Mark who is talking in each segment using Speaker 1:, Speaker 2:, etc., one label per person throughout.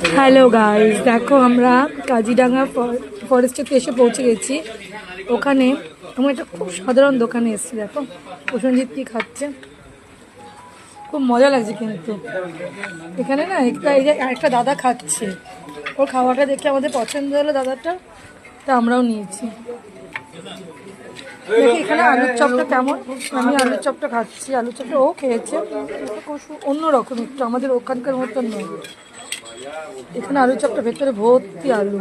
Speaker 1: Hello guys, দেখো আমরা কাজিরাঙা ফরেস্টেতে এসে পৌঁছে গেছি। ওখানে আমরা একটা খুব সাধারণ দোকানে এসেছি। দেখো প্রসেনজিৎ কি খাচ্ছে, খুব মজা লাগছে। কিন্তু এখানে না একটা দাদা খাচ্ছে, ওর খাওয়াটা দেখে আমাদের পছন্দ হলো দাদাটা, তা আমরাও নিয়েছি। দেখি এখানে আলুর চপটা কেমন। আমি আলুর চপটা খাচ্ছি, আলুর চপটা ও খেয়েছে, অন্যরকম একটু, আমাদের ওখানকার মতন নয়। এখানে আলুর চপটা ভেতরে ভর্তি আলু,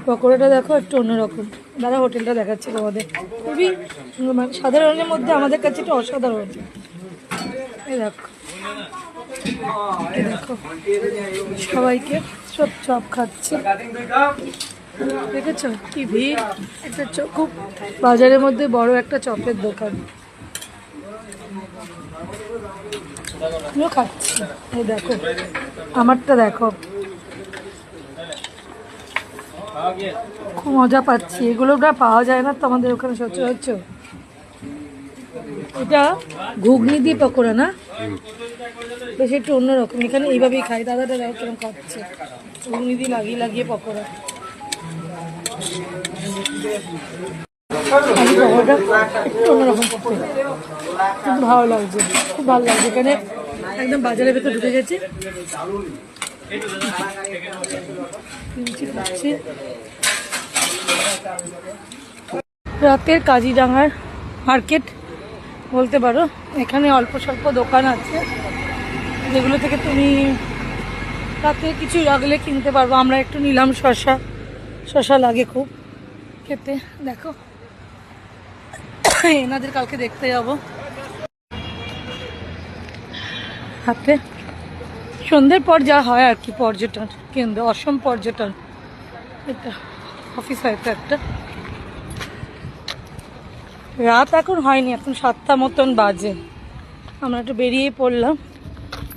Speaker 1: পকোড়াটা দেখো একটু অন্যরকম। দাদা হোটেলটা দেখাচ্ছে তোমাদের, খুবই মানে সাধারণের মধ্যে আমাদের কাছে এটা অসাধারণ। এই দেখো, দেখো সবাইকে সব চপ খাচ্ছে, দেখেছো কি ভিড়। একটা খুব বাজারের মধ্যে বড় একটা চপের দোকান, আমিও খাচ্ছি। এই দেখো আমারটা দেখো, খুব মজা পাচ্ছি। এগুলো পাওয়া যায় না তো আমাদের ওখানে সচরাচর। এটা ঘুগনি দিয়ে পকোড়া না, বেশ একটু অন্যরকম। এখানে এইভাবেই খাই, দাদাটা দেখো কিরকম খাচ্ছে, ঘুগনি দিয়ে লাগিয়ে লাগিয়ে পকোড়া। পকোড়াটা একটু অন্যরকম পকোড়া, কিন্তু ভালো লাগছে, খুব ভালো লাগছে। এখানে একদম বাজারের ভেতর ঢুকে গেছে। রাতের কাজিরাঙার মার্কেট বলতে পারো। এখানে অল্প স্বল্প দোকান আছে যেগুলো থেকে তুমি রাতে কিছু লাগলে কিনতে পারবো। আমরা একটু নিলাম শশা লাগে খুব খেতে। দেখো এনাদের কালকে দেখতে যাব হাতে, সন্ধ্যের পর যা হয় আর কি, পর্যটন কেন্দ্র, অসম পর্যটন এটা অফিস হয়তো একটা। রাত এখন হয়নি, এখন 7টা মতন বাজে। আমরা একটু বেরিয়ে পড়লাম,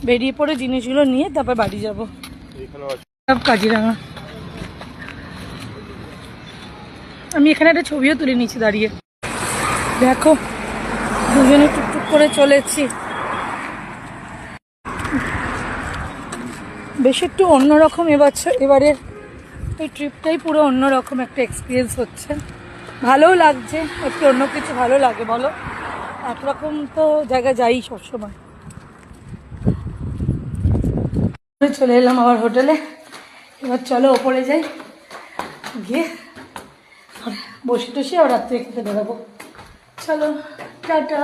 Speaker 1: বেরিয়ে পড়ে জিনিসগুলো নিয়ে তারপর বাড়ি যাবো। সব কাজিরাঙা। আমি এখানে একটা ছবিও তুলে নিয়েছি দাঁড়িয়ে। দেখো দুজনে টুকটুক করে চলেছি, বেশ একটু অন্যরকম এবারের এই ট্রিপটাই পুরো অন্যরকম একটা এক্সপিরিয়েন্স হচ্ছে। ভালোও লাগছে, একটু অন্য কিছু ভালো লাগে বলো, একরকম তো জায়গায় যাই সবসময়। চলে এলাম আবার হোটেলে, এবার চলো ওপরে যাই, গিয়ে বসে টসে আবার রাত্রে খেতে বেরোবো। চলো টাটা।